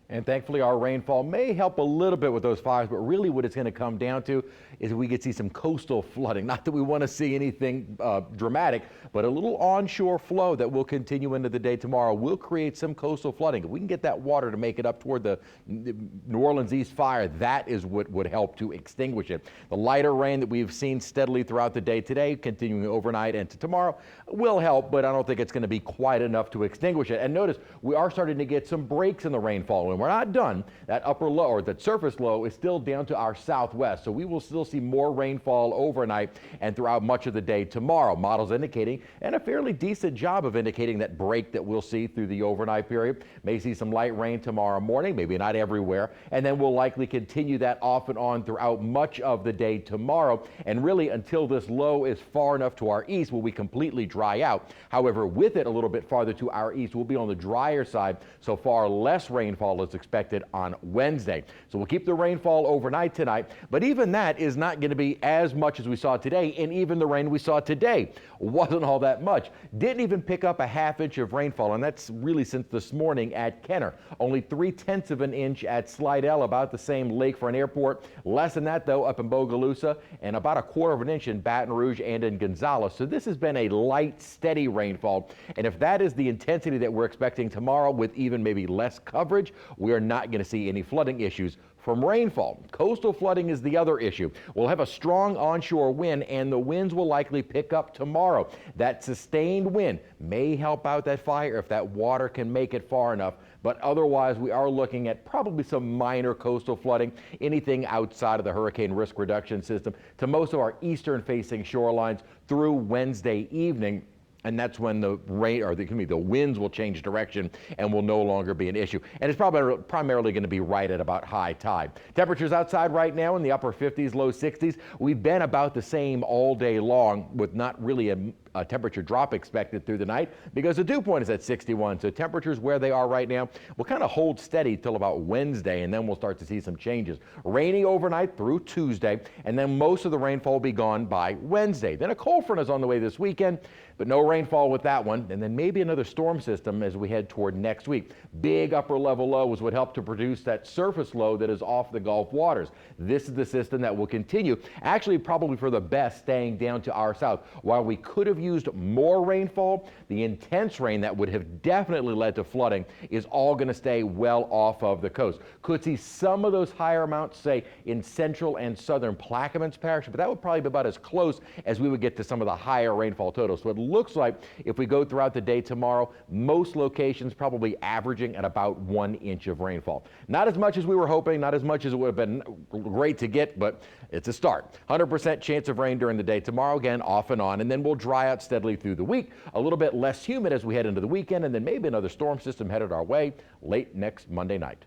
And thankfully, our rainfall may help a little bit with those fires, but really what it's going to come down to is we could see some coastal flooding. Not that we want to see anything dramatic, but a little onshore flow that will continue into the day tomorrow will create some coastal flooding. If we can get that water to make it up toward the New Orleans East fire, that is what would help to extinguish it. The lighter rain that we've seen steadily throughout the day today, continuing overnight and to tomorrow, will help, but I don't think it's going to be quite enough to extinguish it. And notice, we are starting to get some breaks in the rainfall. We're not done. That upper low, or that surface low, is still down to our southwest, so we will still see more rainfall overnight and throughout much of the day tomorrow. Models indicating, and a fairly decent job of indicating, that break that we'll see through the overnight period. May see some light rain tomorrow morning, maybe not everywhere, and then we'll likely continue that off and on throughout much of the day tomorrow, and really until this low is far enough to our east will we completely dry out. However, with it a little bit farther to our east, we'll be on the drier side, so far less rainfall is expected on Wednesday. So we'll keep the rainfall overnight tonight, but even that is not going to be as much as we saw today, and even the rain we saw today wasn't all that much. Didn't even pick up a ½ inch of rainfall, and that's really since this morning at Kenner. Only 3/10 of an inch at Slidell, about the same Lakefront Airport. Less than that, though, up in Bogalusa, and about ¼ of an inch in Baton Rouge and in Gonzales. So this has been a light, steady rainfall, and if that is the intensity that we're expecting tomorrow, with even maybe less coverage, we are not going to see any flooding issues from rainfall. Coastal flooding is the other issue. We'll have a strong onshore wind, and the winds will likely pick up tomorrow. That sustained wind may help out that fire if that water can make it far enough, but otherwise we are looking at probably some minor coastal flooding, anything outside of the hurricane risk reduction system, to most of our eastern facing shorelines through Wednesday evening. And that's when the rain, or the winds will change direction and will no longer be an issue. And it's probably primarily going to be right at about high tide. Temperatures outside right now in the upper 50s, low 60s. We've been about the same all day long, with not really a temperature drop expected through the night, because the dew point is at 61. So temperatures where they are right now will kind of hold steady till about Wednesday, and then we'll start to see some changes. Rainy overnight through Tuesday, and then most of the rainfall will be gone by Wednesday. Then a cold front is on the way this weekend, but no rainfall with that one. And then maybe another storm system as we head toward next week. Big upper level lows would help to produce that surface low that is off the Gulf waters. This is the system that will continue, actually probably for the best, staying down to our south. While we could have used more rainfall, the intense rain that would have definitely led to flooding is all going to stay well off of the coast. Could see some of those higher amounts, say, in central and southern Plaquemines Parish, but that would probably be about as close as we would get to some of the higher rainfall totals. So it looks like if we go throughout the day tomorrow, most locations probably averaging at about 1 inch of rainfall. Not as much as we were hoping, not as much as it would have been great to get, but it's a start. 100% chance of rain during the day tomorrow, again off and on, and then we'll dry out steadily through the week. A little bit less humid as we head into the weekend, and then maybe another storm system headed our way late next Monday night.